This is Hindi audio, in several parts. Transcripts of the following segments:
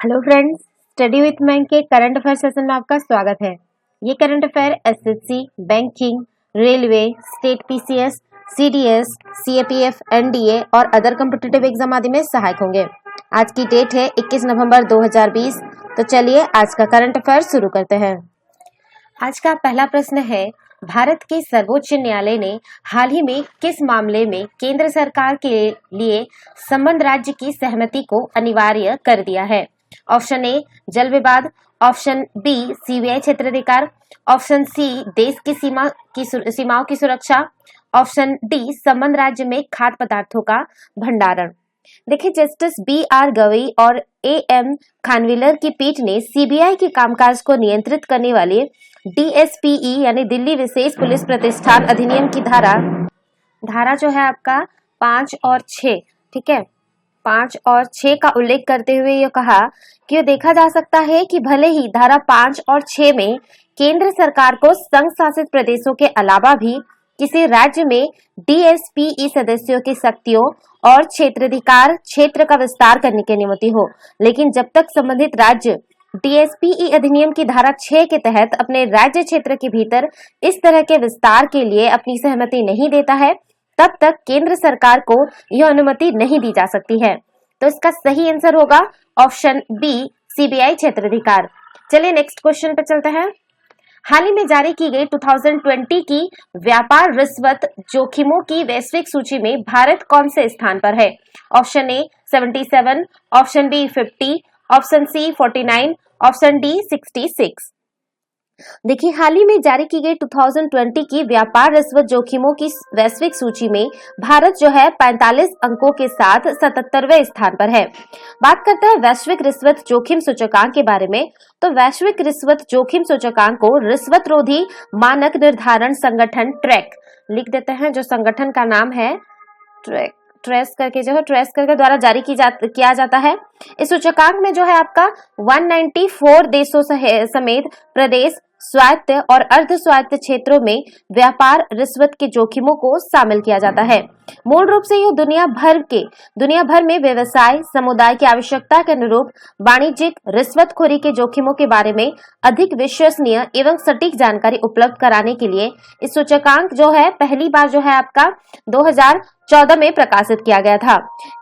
हेलो फ्रेंड्स, स्टडी विथ मैंक के करंट अफेयर सेशन में आपका स्वागत है। ये current affair SSC, banking, railway, state PCS, CDS, CAPF, NDA और अदर कॉम्पिटिटिव एग्जाम आदि में सहायक होंगे। आज की डेट है 21 नवंबर 2020। तो चलिए आज का करंट अफेयर शुरू करते हैं। आज का पहला प्रश्न है, भारत के सर्वोच्च न्यायालय ने हाल ही में किस मामले में केंद्र सरकार के लिए संबद्ध राज्य की सहमति को अनिवार्य कर दिया है? ऑप्शन ए जल विवाद, ऑप्शन बी सीबीआई क्षेत्राधिकार, ऑप्शन सी देश की सीमाओं की सुरक्षा, ऑप्शन डी संबद्ध राज्य में खाद्य पदार्थों का भंडारण। देखिए, जस्टिस बी आर गवई और ए एम खानविलर की पीठ ने सीबीआई के कामकाज को नियंत्रित करने वाले डीएसपीई यानी दिल्ली विशेष पुलिस प्रतिष्ठान अधिनियम की धारा जो है आपका 5 और 6, ठीक है, 5 और 6 का उल्लेख करते हुए यह कहा कि देखा जा सकता है कि भले ही धारा 5 और 6 में केंद्र सरकार को संघ शासित प्रदेशों के अलावा भी किसी राज्य में डीएसपीई सदस्यों की शक्तियों और क्षेत्राधिकार क्षेत्र का विस्तार करने की अनुमति हो, लेकिन जब तक संबंधित राज्य डीएसपीई अधिनियम की धारा 6 के तहत अपने राज्य क्षेत्र के भीतर इस तरह के विस्तार के लिए अपनी सहमति नहीं देता है, तब तक केंद्र सरकार को यह अनुमति नहीं दी जा सकती है। तो इसका सही आंसर होगा ऑप्शन बी सीबीआई क्षेत्राधिकार। चलिए नेक्स्ट क्वेश्चन पे चलते हैं। हाल ही में जारी की गई 2020 की व्यापार रिश्वत जोखिमों की वैश्विक सूची में भारत कौन से स्थान पर है? Option A 77, option B 50, option C 49, option D 66। देखिए, हाल ही में जारी की गई 2020 की व्यापार रिश्वत जोखिमों की वैश्विक सूची में भारत जो है 45 अंकों के साथ 77वें स्थान पर है। बात करते हैं वैश्विक रिश्वत जोखिम सूचकांक के बारे में। तो वैश्विक रिश्वत जोखिम सूचकांक को रिश्वत रोधी मानक निर्धारण संगठन ट्रैक लिख देते हैं, जो संगठन का नाम है ट्रेस करके द्वारा जारी किया जाता है। इस सूचकांक में जो है आपका 194 देशों समेत प्रदेश, स्वायत्त और अर्ध स्वायत्त क्षेत्रों में व्यापार रिश्वत के जोखिमों को शामिल किया जाता है। मूल रूप से यह दुनिया भर में व्यवसाय समुदाय की आवश्यकता के अनुरूप वाणिज्यिक रिश्वतखोरी के जोखिमों के बारे में अधिक विश्वसनीय एवं सटीक जानकारी उपलब्ध कराने के लिए इस सूचकांक जो है पहली बार जो है आपका 2014 में प्रकाशित किया गया था।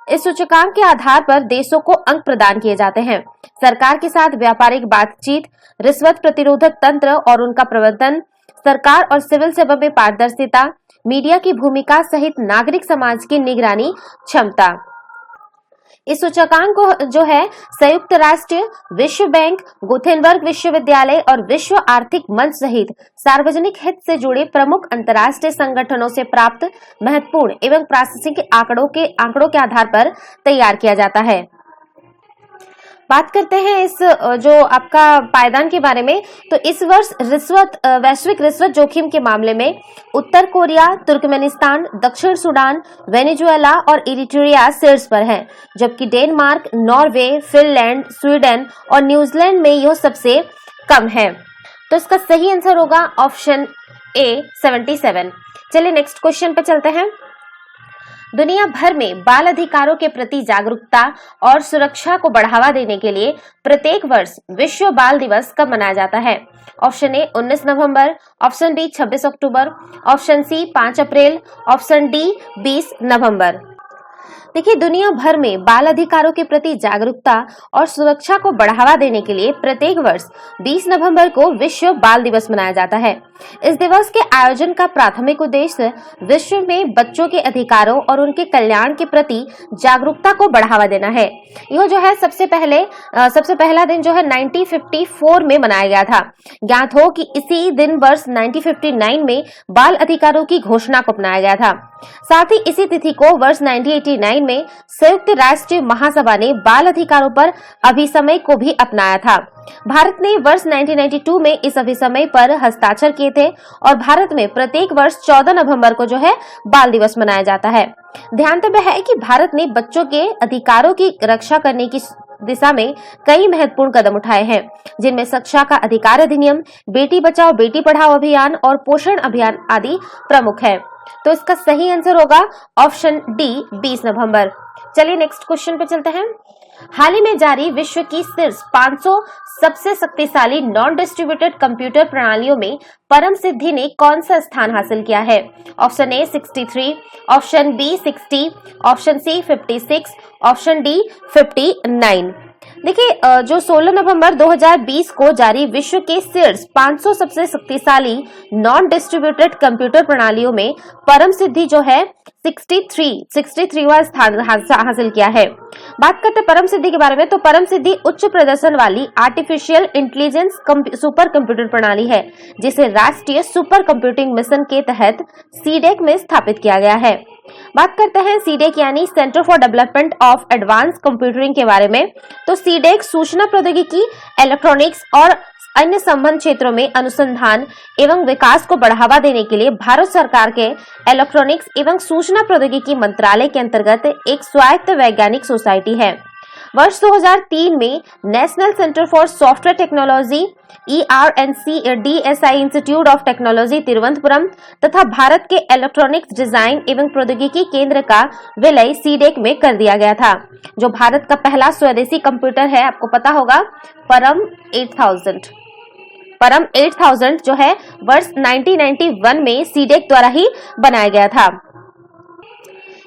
इस सूचकांक के आधार पर देशों को अंक प्रदान किए जाते हैं। सरकार के साथ व्यापारिक बातचीत, रिश्वत प्रतिरोधक तंत्र और उनका प्रबंधन, सरकार और सिविल सेवा में पारदर्शिता, मीडिया की भूमिका सहित नागरिक समाज की निगरानी क्षमता। इस सूचकांक को जो है संयुक्त राष्ट्र, विश्व बैंक, गुथेनबर्ग विश्वविद्यालय और विश्व आर्थिक मंच सहित सार्वजनिक हित से जुड़े प्रमुख अंतर्राष्ट्रीय संगठनों से प्राप्त महत्वपूर्ण एवं प्रासंगिक आंकड़ों के आधार पर तैयार किया जाता है। बात करते हैं इस जो आपका पायदान के बारे में। तो इस वर्ष वैश्विक रिश्वत जोखिम के मामले में उत्तर कोरिया, तुर्कमेनिस्तान, दक्षिण सूडान, वेनेजुएला और इरिट्रिया शीर्ष पर हैं, जबकि डेनमार्क, नॉर्वे, फिनलैंड, स्वीडन और न्यूजीलैंड में यह सबसे कम है। तो इसका सही आंसर होगा ऑप्शन ए 77। चलिए नेक्स्ट क्वेश्चन पे चलते हैं। दुनिया भर में बाल अधिकारों के प्रति जागरूकता और सुरक्षा को बढ़ावा देने के लिए प्रत्येक वर्ष विश्व बाल दिवस कब मनाया जाता है? ऑप्शन ए 19 नवंबर, ऑप्शन बी 26 अक्टूबर, ऑप्शन सी 5 अप्रैल, ऑप्शन डी 20 नवंबर। देखिए, दुनिया भर में बाल अधिकारों के प्रति जागरूकता और सुरक्षा को बढ़ावा देने के लिए प्रत्येक वर्ष 20 नवंबर को विश्व बाल दिवस मनाया जाता है। इस दिवस के आयोजन का प्राथमिक उद्देश्य विश्व में बच्चों के अधिकारों और उनके कल्याण के प्रति जागरूकता को बढ़ावा देना है। यह जो है सबसे पहला दिन जो है 1954 में मनाया गया था। ज्ञात हो कि इसी दिन वर्ष 1959 में बाल अधिकारों की घोषणा को अपनाया गया था। साथ ही इसी तिथि को वर्ष 1989 में संयुक्त राष्ट्र महासभा ने बाल अधिकारों पर अभिसमय को भी अपनाया था। भारत ने वर्ष 1992 में इस अभिसमय पर हस्ताक्षर किए थे और भारत में प्रत्येक वर्ष 14 नवंबर को जो है बाल दिवस मनाया जाता है। ध्यातव्य है कि भारत ने बच्चों के अधिकारों की रक्षा करने की दिशा में कई महत्वपूर्ण कदम उठाए हैं, जिनमें शिक्षा का अधिकार अधिनियम, बेटी बचाओ बेटी पढ़ाओ अभियान और पोषण अभियान आदि प्रमुख है। तो इसका सही आंसर होगा ऑप्शन डी 20 नवंबर। चलिए नेक्स्ट क्वेश्चन पे चलते हैं। हाल ही में जारी विश्व की शीर्ष 500 सबसे शक्तिशाली नॉन डिस्ट्रीब्यूटेड कंप्यूटर प्रणालियों में परम सिद्धि ने कौन सा स्थान हासिल किया है? Option A 63, option B 60, option C 56, option D 59। देखिए जो 16 नवंबर 2020 को जारी विश्व के शीर्ष 500 सबसे शक्तिशाली नॉन डिस्ट्रीब्यूटेड कंप्यूटर प्रणालियों में परम सिद्धि जो है 63वां स्थान हासिल किया है। बात करते हैं परम सिद्धि के बारे में, तो परम सिद्धि उच्च प्रदर्शन वाली आर्टिफिशियल इंटेलिजेंस सुपर कंप्यूटर प्रणाली है, जिसे राष्ट्रीय सुपर कंप्यूटिंग मिशन के तहत सीडेक में स्थापित किया गया है। बात करते हैं सीडेक यानी centre for development of advance computing के बारे में, तो सीडेक सूचना प्रौद्योगिकी, इलेक्ट्रॉनिक्स और अन्य संबंध क्षेत्रों में अनुसंधान एवं विकास को बढ़ावा देने के लिए भारत सरकार के इलेक्ट्रॉनिक्स एवं सूचना प्रौद्योगिकी मंत्रालय के अंतर्गत एक स्वायत्त वैज्ञानिक सोसाइटी है। वर्ष 2003 में national centre for software technology ERNC-DSI institute of technology Thiruvananthapuram तथा भारत के इलेक्ट्रॉनिक्स डिजाइन एवं प्रौद्योगिकी केंद्र का विलय सीडेक में कर दिया गया था, जो भारत का पहला स्वदेशी कंप्यूटर है। आपको पता होगा परम 8000 जो है वर्ष 1991 में सीडेक द्वारा ही बनाया गया था।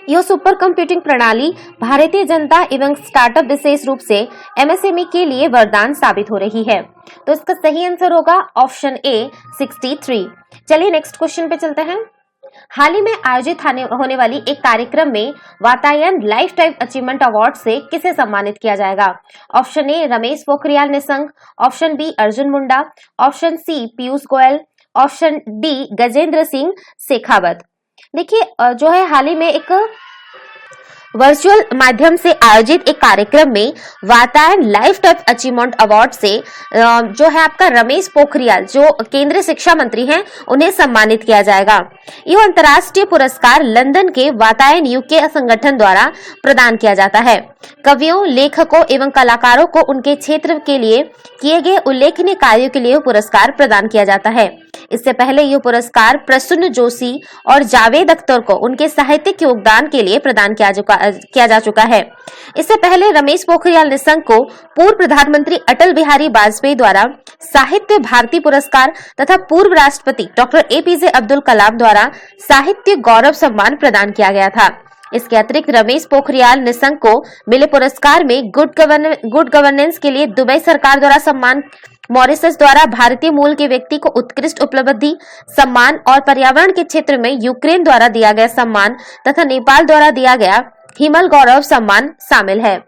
यह सुपर कंप्यूटिंग प्रणाली भारतीय जनता एवं स्टार्टअप विशेष रूप से MSME के लिए वरदान साबित हो रही है। तो इसका सही आंसर होगा ऑप्शन ए 63। चलिए नेक्स्ट क्वेश्चन पे चलते हैं। हाल ही में आयोजित होने वाली एक कार्यक्रम में Vatayan life time achievement award से किसे सम्मानित किया जाएगा? Option A Ramesh Pokhriyal Nishank, option B Arjun Munda, option C Piyush Goyal, option D Gajendra Singh Shekhawat. देखिए जो है हाल ही में एक वर्चुअल माध्यम से आयोजित एक कार्यक्रम में Vatayan life time achievement award से जो है आपका रमेश पोखरियाल जो केंद्रीय शिक्षा मंत्री हैं उन्हें सम्मानित किया जाएगा। यह अंतर्राष्ट्रीय पुरस्कार लंदन के वातायन यूके संगठन द्वारा प्रदान किया जाता है। कवियों, लेखकों एवं कलाकारों को उनके क्षेत्र के लिए किए गए उल्लेखनीय कार्यों के लिए पुरस्कार प्रदान किया जाता है। इससे पहले यह पुरस्कार प्रसून जोशी और जावेद अख्तर को उनके साहित्यिक योगदान के लिए प्रदान किया जा चुका है। इससे पहले रमेश पोखरियाल निशंक को पूर्व प्रधानमंत्री अटल बिहारी वाजपेयी द्वारा साहित्य भारती पुरस्कार तथा पूर्व राष्ट्रपति डॉक्टर APJ अब्दुल कलाम द्वारा साहित्य गौरव सम्मान प्रदान किया गया था। इसके अतिरिक्त रमेश पोखरियाल निशंक को मिले पुरस्कार में गुड गवर्नेंस के लिए दुबई सरकार द्वारा सम्मान, मॉरिशस द्वारा भारतीय मूल के व्यक्ति को उत्कृष्ट उपलब्धि सम्मान और पर्यावरण के क्षेत्र में यूक्रेन द्वारा दिया गया सम्मान तथा नेपाल द्वारा दिया गया हिमल गौरव सम्मान शामिल है।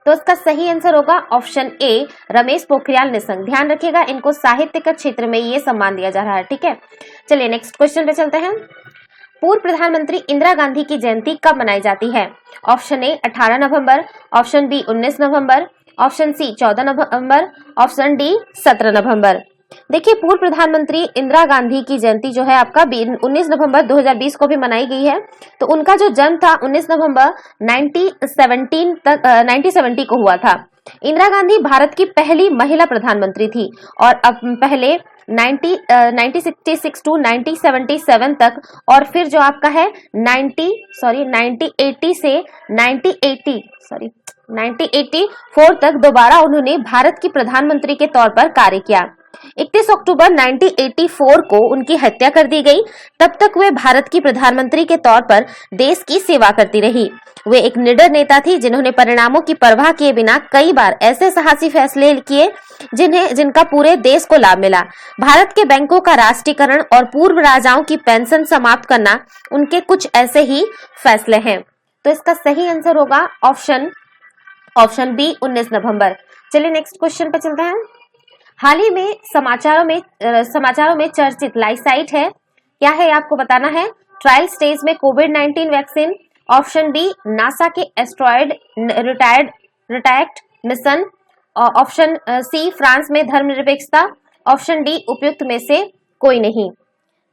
तो इसका सही आंसर होगा ऑप्शन ए रमेश पोखरियाल निशंक। ध्यान रखिएगा, इनको साहित्य के क्षेत्र में ये सम्मान दिया जा रहा है। ठीक है, चलिए नेक्स्ट क्वेश्चन पे चलते हैं। पूर्व प्रधानमंत्री इंदिरा गांधी की जयंती कब मनाई जाती है? ऑप्शन ए 18 नवंबर, ऑप्शन बी 19 नवंबर, ऑप्शन सी 14 नवंबर, ऑप्शन डी 17 नवंबर। देखिए पूर्व प्रधानमंत्री इंदिरा गांधी की जयंती जो है आपका 19 नवंबर 2020 को भी मनाई गई है। तो उनका जो जन्म था 19 नवंबर 1970 को हुआ था। इंदिरा गांधी भारत की पहली महिला प्रधानमंत्री थी और अब पहले 1966 टू 1977 तक और फिर जो आपका है 1980 से 1984 तक दोबारा उन्होंने भारत की प्रधानमंत्री के तौर पर कार्य किया। 31 अक्टूबर 1984 को उनकी हत्या कर दी गई। तब तक वे भारत की प्रधानमंत्री के तौर पर देश की सेवा करती रही। वे एक निडर नेता थी जिन्होंने परिणामों की परवाह किए बिना कई बार ऐसे साहसी फैसले किए जिनका पूरे देश को लाभ मिला। भारत के बैंकों का राष्ट्रीयकरण और पूर्व राजाओं की पेंशन समाप्त करना उनके कुछ ऐसे ही फैसले हैं। तो इसका सही आंसर होगा ऑप्शन बी 19 नवंबर। चलिए नेक्स्ट क्वेश्चन पे चलते हैं। हाल ही में समाचारों में चर्चित लाइसाइट है, क्या है आपको बताना है। ट्रायल स्टेज में कोविड-19 वैक्सीन, ऑप्शन बी नासा के asteroid retired mission, option C France में धर्मनिरपेक्षता, ऑप्शन डी उपयुक्त में से कोई नहीं।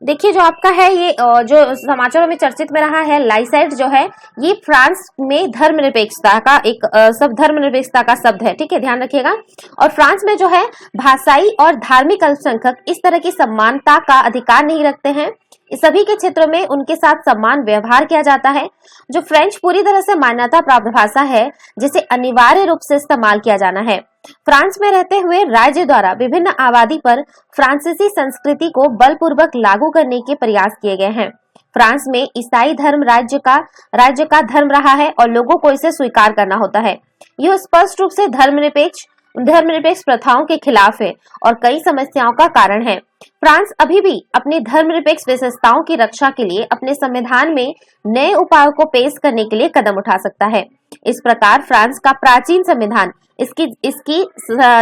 देखिए जो आपका है ये जो समाचारों में चर्चित में रहा है लाइसाइट जो है ये फ्रांस में धर्मनिरपेक्षता का एक धर्मनिरपेक्षता का शब्द है। ठीक है, ध्यान रखिएगा। और फ्रांस में जो है भाषाई और धार्मिक अल्पसंख्यक इस तरह की समानता का अधिकार नहीं रखते हैं। सभी के क्षेत्रों में उनके साथ समान व्यवहार किया जाता है। जो फ्रेंच पूरी तरह से मान्यता प्राप्त भाषा है जिसे अनिवार्य रूप से इस्तेमाल किया जाना है। फ्रांस में रहते हुए राज्य द्वारा विभिन्न आबादी पर फ्रांसीसी संस्कृति को बलपूर्वक लागू करने के प्रयास किए गए हैं। फ्रांस में ईसाई धर्म राज्य का धर्म रहा है और लोगों को इसे स्वीकार करना होता है। यह स्पष्ट रूप से धर्मनिरपेक्ष प्रथाओं के खिलाफ है और कई समस्याओं का कारण है। फ्रांस अभी भी अपनी धर्मनिरपेक्ष विशेषताओं की रक्षा के लिए अपने संविधान में नए उपायों को पेश करने के लिए कदम उठा सकता है। इस प्रकार फ्रांस का प्राचीन संविधान इसकी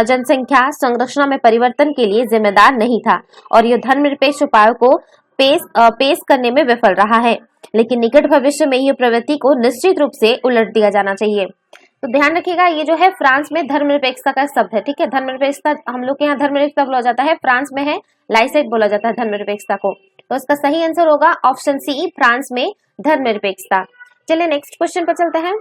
जनसंख्या संरचना में परिवर्तन के लिए जिम्मेदार नहीं था और यह धर्मनिरपेक्ष उपायों को पेश करने में विफल रहा है। लेकिन निकट भविष्य में यह प्रवृत्ति को निश्चित रूप से उलट दिया जाना चाहिए। तो ध्यान रखिएगा, ये जो है फ्रांस में धर्मनिरपेक्षता का शब्द है। ठीक है, धर्मनिरपेक्षता हम लोग के यहाँ धर्मनिरपेक्षता बोला जाता है, फ्रांस में है लाइसेट बोला जाता है धर्मनिरपेक्षता को। तो इसका सही आंसर होगा ऑप्शन सी, फ्रांस में धर्मनिरपेक्षता। चलिए नेक्स्ट क्वेश्चन पर चलते हैं।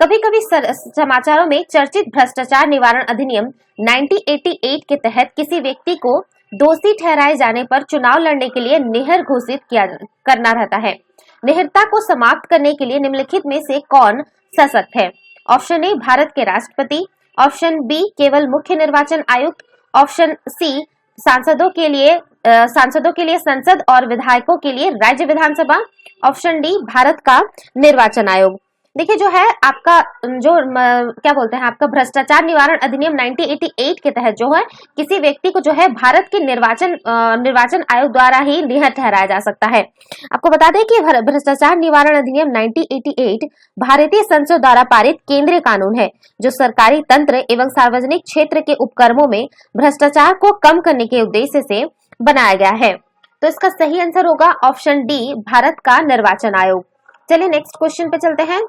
कभी कभी समाचारों में चर्चित भ्रष्टाचार निवारण अधिनियम 1988 के तहत किसी व्यक्ति को दोषी ठहराए जाने पर चुनाव लड़ने के लिए निहर घोषित करना रहता है। निहरता को समाप्त करने के लिए निम्नलिखित में से कौन सशक्त है? ऑप्शन ए भारत के राष्ट्रपति, ऑप्शन बी केवल मुख्य निर्वाचन आयुक्त, ऑप्शन सी सांसदों के लिए संसद और विधायकों के लिए राज्य विधानसभा, ऑप्शन डी भारत का निर्वाचन आयोग। देखिए जो है आपका क्या बोलते हैं आपका भ्रष्टाचार निवारण अधिनियम 1988 के तहत जो है किसी व्यक्ति को जो है भारत के निर्वाचन आयोग द्वारा ही निहर ठहराया जा सकता है। आपको बता दें कि भ्रष्टाचार निवारण अधिनियम 1988 भारतीय संसद द्वारा पारित केंद्रीय कानून है जो सरकारी तंत्र एवं सार्वजनिक क्षेत्र के उपक्रमों में भ्रष्टाचार को कम करने के उद्देश्य से बनाया गया है। तो इसका सही आंसर होगा ऑप्शन डी भारत का निर्वाचन आयोग। चलिए नेक्स्ट क्वेश्चन पे चलते हैं।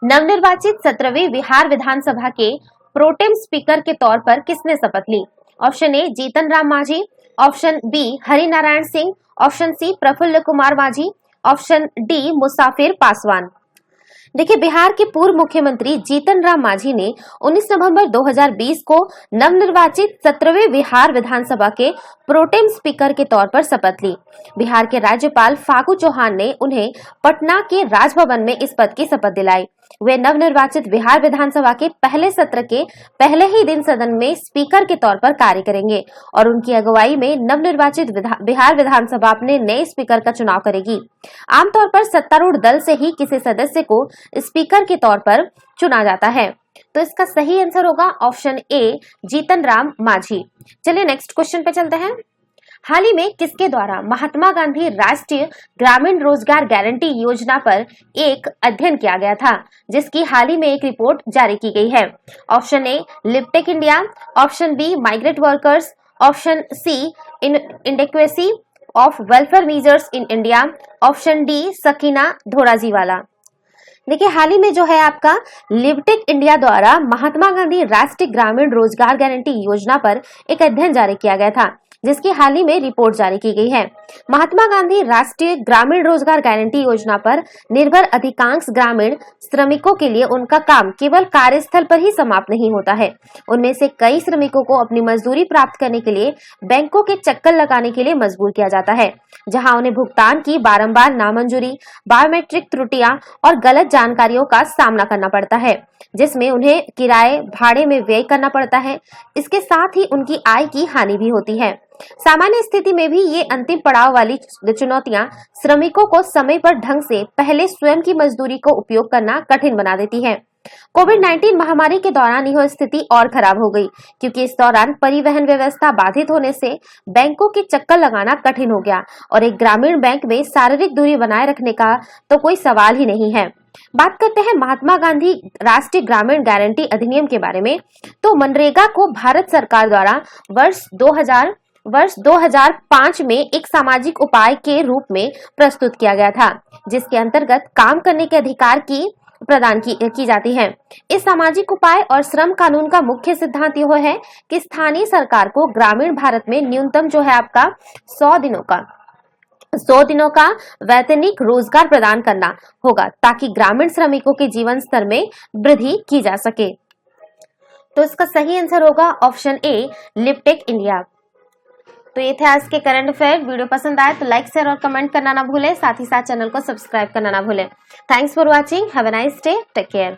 नवनिर्वाचित 17वीं बिहार विधानसभा के प्रोटेम स्पीकर के तौर पर किसने शपथ ली? Option A Jitan Ram Manjhi, option B Harinarayan Singh, option C Praful Kumar Manjhi, option D Musafir Paswan. देखिए बिहार के पूर्व मुख्यमंत्री जीतन राम मांझी ने 19 नवंबर 2020 को नवनिर्वाचित 17वें बिहार विधानसभा के प्रोटेम स्पीकर के तौर पर शपथ ली। बिहार के राज्यपाल फागू चौहान ने उन्हें पटना के राजभवन में इस पद की शपथ दिलाई। वे नवनिर्वाचित बिहार विधानसभा के पहले सत्र के पहले ही दिन सदन में स्पीकर के तौर पर कार्य करेंगे और उनकी अगुवाई में नवनिर्वाचित बिहार विधानसभा अपने नए स्पीकर का चुनाव करेगी। आमतौर पर सत्तारूढ़ दल से ही किसी सदस्य को स्पीकर के तौर पर चुना जाता है। तो इसका सही आंसर होगा ऑप्शन ए जीतन राम मांझी। चलिए नेक्स्ट क्वेश्चन पे चलते हैं। हाल ही में किसके द्वारा महात्मा गांधी राष्ट्रीय ग्रामीण रोजगार गारंटी योजना पर एक अध्ययन किया गया था जिसकी हाल ही में एक रिपोर्ट जारी की गई है? ऑप्शन ए लिपटेक India, option B migrant workers, option C inadequacy of welfare measures in India, option D Sakina Dhorajiwala. देखिए हाल ही में जो है आपका लिवटेक इंडिया द्वारा महात्मा गांधी राष्ट्रीय ग्रामीण रोजगार गारंटी योजना पर एक अध्ययन जारी किया गया था जिसकी हाल ही में रिपोर्ट जारी की गई है। महात्मा गांधी राष्ट्रीय ग्रामीण रोजगार गारंटी योजना पर निर्भर अधिकांश ग्रामीण श्रमिकों के लिए उनका काम केवल कार्यस्थल पर ही समाप्त नहीं होता है। उनमें से कई श्रमिकों को अपनी मजदूरी प्राप्त करने के लिए बैंकों के चक्कर लगाने के लिए मजबूर किया जाता है, जहां उन्हें भुगतान की बारंबार नामंजूरी, बायोमेट्रिक त्रुटियां और गलत जानकारियों का सामना करना पड़ता है, जिसमें उन्हें किराए भाड़े में व्यय करना पड़ता है। इसके साथ ही उनकी आय की हानि भी होती है। सामान्य स्थिति में भी ये अंतिम पड़ाव वाली चुनौतियां श्रमिकों को समय पर ढंग से पहले स्वयं की मजदूरी को उपयोग करना कठिन बना देती है। कोविड-19 महामारी के दौरान यह स्थिति और खराब हो गई क्योंकि इस दौरान परिवहन व्यवस्था बाधित होने से बैंकों के चक्कर लगाना कठिन हो गया और एक ग्रामीण बैंक में शारीरिक दूरी बनाए रखने का तो कोई सवाल ही नहीं है। बात करते हैं महात्मा गांधी राष्ट्रीय ग्रामीण गारंटी अधिनियम के बारे में। तो मनरेगा को भारत सरकार द्वारा वर्ष 2005 में एक सामाजिक उपाय के रूप में प्रस्तुत किया गया था, जिसके अंतर्गत काम करने के अधिकार की प्रदान की जाती है। इस सामाजिक उपाय और श्रम कानून का मुख्य सिद्धांत यह है कि स्थानीय सरकार को ग्रामीण भारत में न्यूनतम जो है आपका 100 दिनों का वैतनिक रोजगार प्रदान करना होगा ताकि ग्रामीण श्रमिकों के जीवन स्तर में वृद्धि की जा सके। तो इसका सही आंसर होगा ऑप्शन ए लिपटेक इंडिया। तो ये थे आज के करंट अफेयर। वीडियो पसंद आए तो लाइक, शेयर और कमेंट करना ना भूलें, साथ ही साथ चैनल को सब्सक्राइब करना ना भूलें। Thanks for watching, have a nice day, take care.